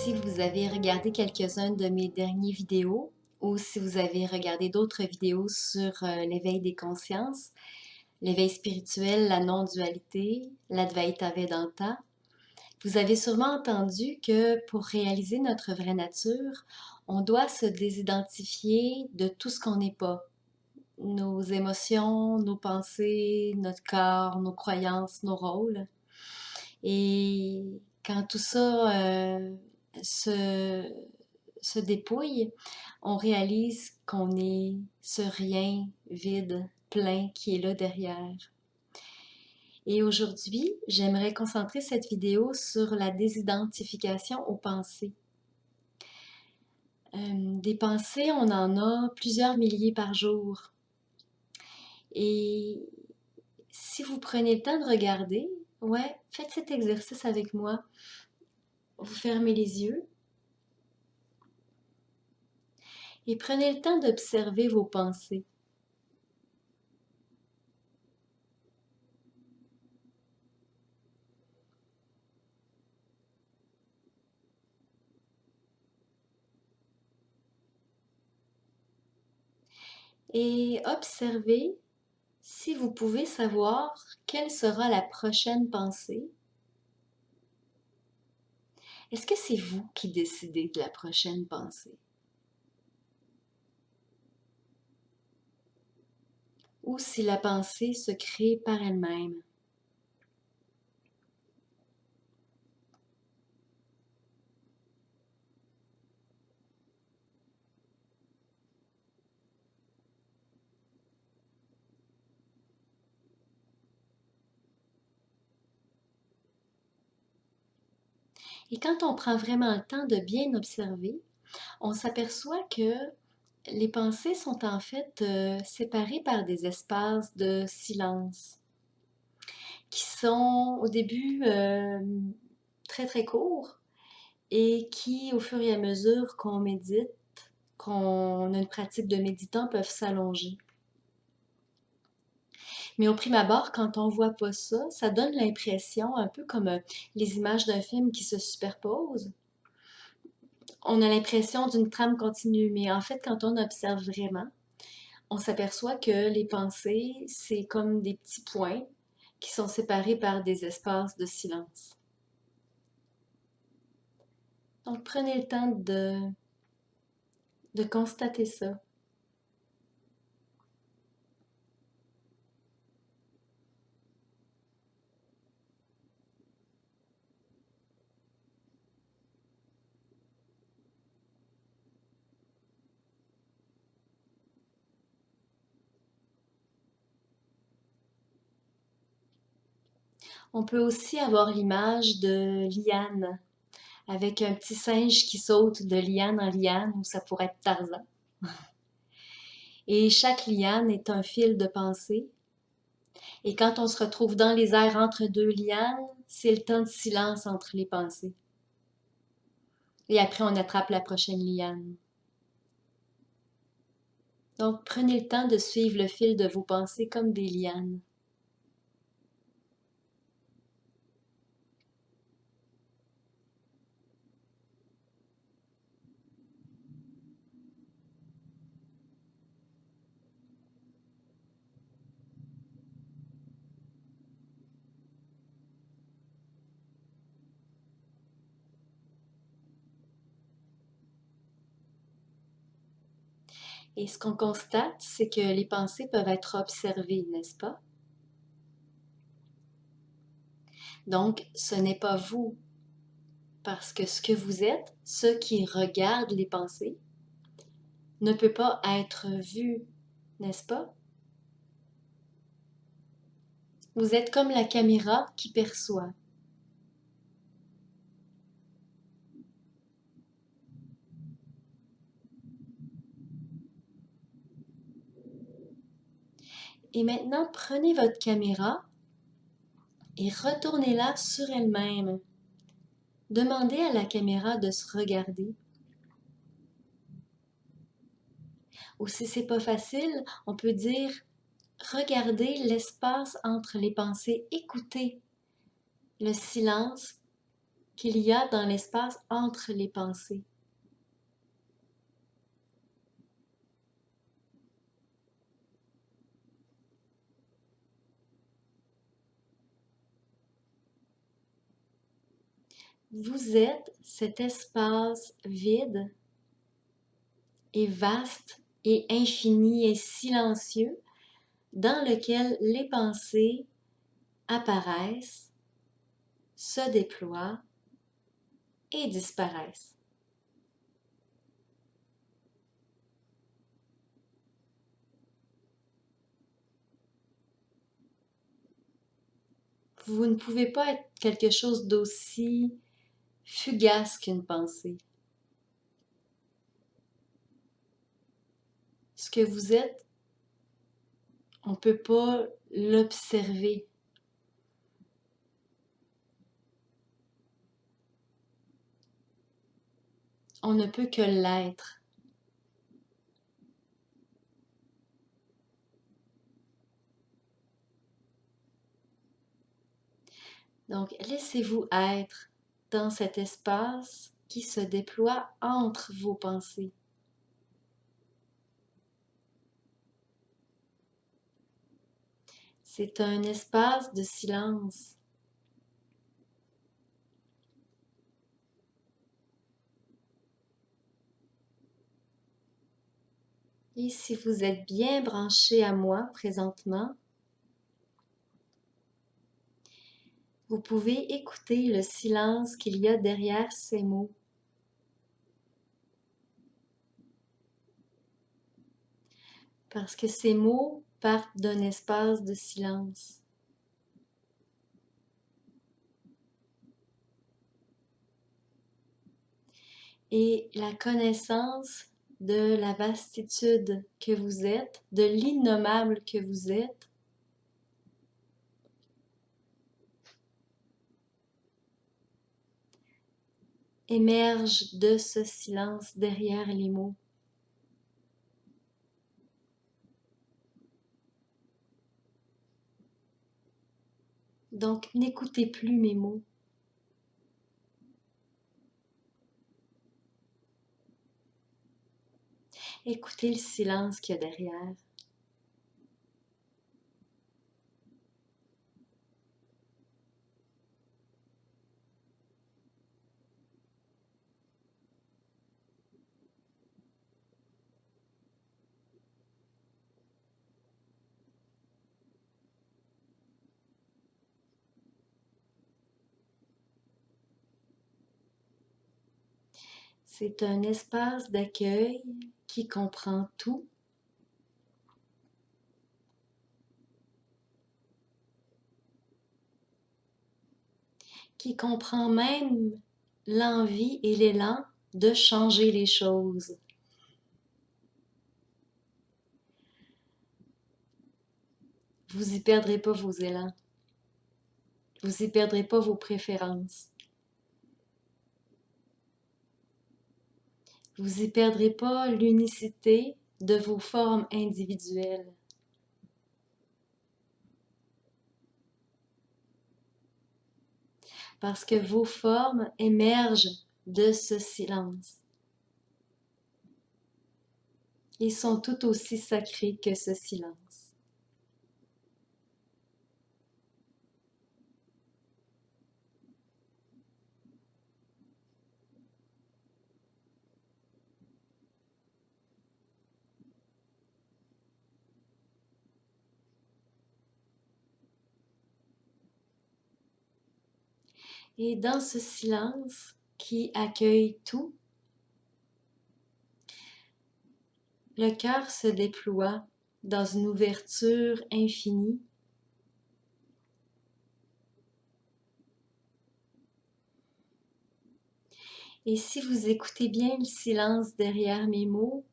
Si vous avez regardé quelques-uns de mes dernières vidéos ou si vous avez regardé d'autres vidéos sur l'éveil des consciences, l'éveil spirituel, la non-dualité, l'Advaita Vedanta, vous avez sûrement entendu que pour réaliser notre vraie nature, on doit se désidentifier de tout ce qu'on n'est pas. Nos émotions, nos pensées, notre corps, nos croyances, nos rôles. Et quand tout ça se, se dépouille, on réalise qu'on est ce rien vide, plein qui est là derrière. Et aujourd'hui, j'aimerais concentrer cette vidéo sur la désidentification aux pensées. Des pensées, on en a plusieurs milliers par jour. Et si vous prenez le temps de regarder, ouais, faites cet exercice avec moi. Vous fermez les yeux et prenez le temps d'observer vos pensées. Et observez si vous pouvez savoir quelle sera la prochaine pensée. Est-ce que c'est vous qui décidez de la prochaine pensée? Ou si la pensée se crée par elle-même? Et quand on prend vraiment le temps de bien observer, on s'aperçoit que les pensées sont en fait séparées par des espaces de silence qui sont au début très très courts et qui, au fur et à mesure qu'on médite, qu'on a une pratique de méditant, peuvent s'allonger. Mais au prime abord, quand on voit pas ça, ça donne l'impression, un peu comme les images d'un film qui se superposent. On a l'impression d'une trame continue, mais en fait, quand on observe vraiment, on s'aperçoit que les pensées, c'est comme des petits points qui sont séparés par des espaces de silence. Donc, prenez le temps de constater ça. On peut aussi avoir l'image de liane, avec un petit singe qui saute de liane en liane, ou ça pourrait être Tarzan. Et chaque liane est un fil de pensée. Et quand on se retrouve dans les airs entre deux lianes, c'est le temps de silence entre les pensées. Et après, on attrape la prochaine liane. Donc, prenez le temps de suivre le fil de vos pensées comme des lianes. Et ce qu'on constate, c'est que les pensées peuvent être observées, n'est-ce pas? Donc, ce n'est pas vous, parce que ce que vous êtes, ceux qui regardent les pensées, ne peut pas être vu, n'est-ce pas? Vous êtes comme la caméra qui perçoit. Et maintenant, prenez votre caméra et retournez-la sur elle-même. Demandez à la caméra de se regarder. Ou si c'est pas facile, on peut dire regardez l'espace entre les pensées, écoutez le silence qu'il y a dans l'espace entre les pensées. Vous êtes cet espace vide et vaste et infini et silencieux dans lequel les pensées apparaissent, se déploient et disparaissent. Vous ne pouvez pas être quelque chose d'aussi fugace qu'une pensée. Ce que vous êtes, on ne peut pas l'observer. On ne peut que l'être. Donc, laissez-vous être dans cet espace qui se déploie entre vos pensées. C'est un espace de silence. Et si vous êtes bien branché à moi présentement, vous pouvez écouter le silence qu'il y a derrière ces mots. Parce que ces mots partent d'un espace de silence. Et la connaissance de la vastitude que vous êtes, de l'innommable que vous êtes, émerge de ce silence derrière les mots. Donc, n'écoutez plus mes mots. Écoutez le silence qu'il y a derrière. C'est un espace d'accueil qui comprend tout, qui comprend même l'envie et l'élan de changer les choses. Vous y perdrez pas vos élans. Vous y perdrez pas vos préférences. Vous y perdrez pas l'unicité de vos formes individuelles. Parce que vos formes émergent de ce silence. Ils sont tout aussi sacrés que ce silence. Et dans ce silence qui accueille tout, le cœur se déploie dans une ouverture infinie. Et si vous écoutez bien le silence derrière mes mots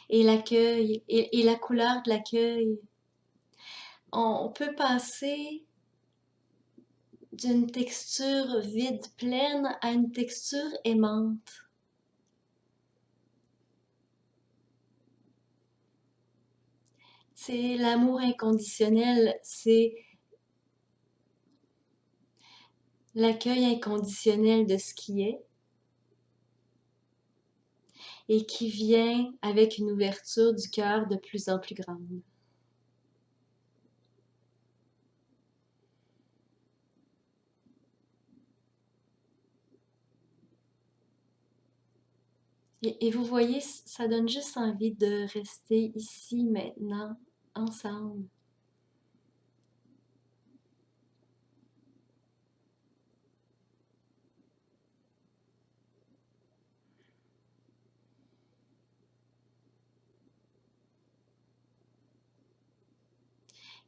et l'accueil et la couleur de l'accueil, on peut passer d'une texture vide pleine à une texture aimante. C'est l'amour inconditionnel, c'est l'accueil inconditionnel de ce qui est et qui vient avec une ouverture du cœur de plus en plus grande. Et vous voyez, ça donne juste envie de rester ici, maintenant, ensemble.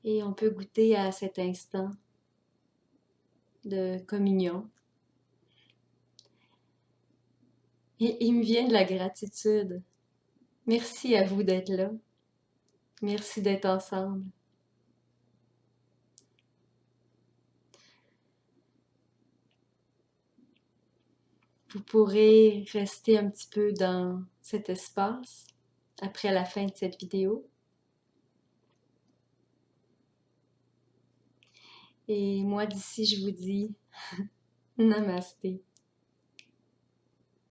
Et on peut goûter à cet instant de communion. Et il me vient de la gratitude. Merci à vous d'être là. Merci d'être ensemble. Vous pourrez rester un petit peu dans cet espace après la fin de cette vidéo. Et moi d'ici, je vous dis Namasté.